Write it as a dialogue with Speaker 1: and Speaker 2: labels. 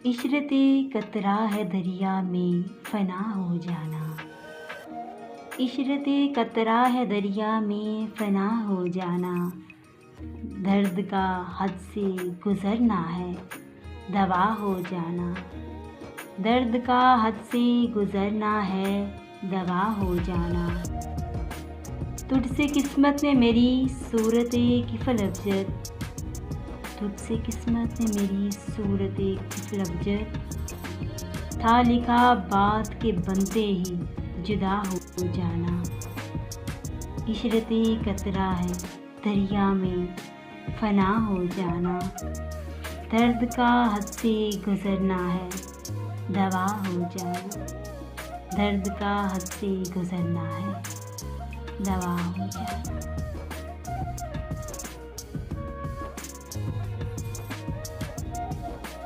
Speaker 1: इशरते कतरा है दरिया में फना हो जाना। इशरते कतरा है दरिया में फना हो जाना। दर्द का हद से गुज़रना है दवा हो जाना। दर्द का हद से गुज़रना है दवा हो जाना। तुझसे किस्मत में मेरी सूरत की फलबजत। तुझसे किस्मत में मेरी सूरत की फलबजत। था लिखा बात के बनते ही जुदा हो जाना। इशरते कतरा है दरिया में फना हो जाना। दर्द का हद से गुज़रना है दवा हो जाना। दर्द का हद से गुज़रना है दवा हो जाना।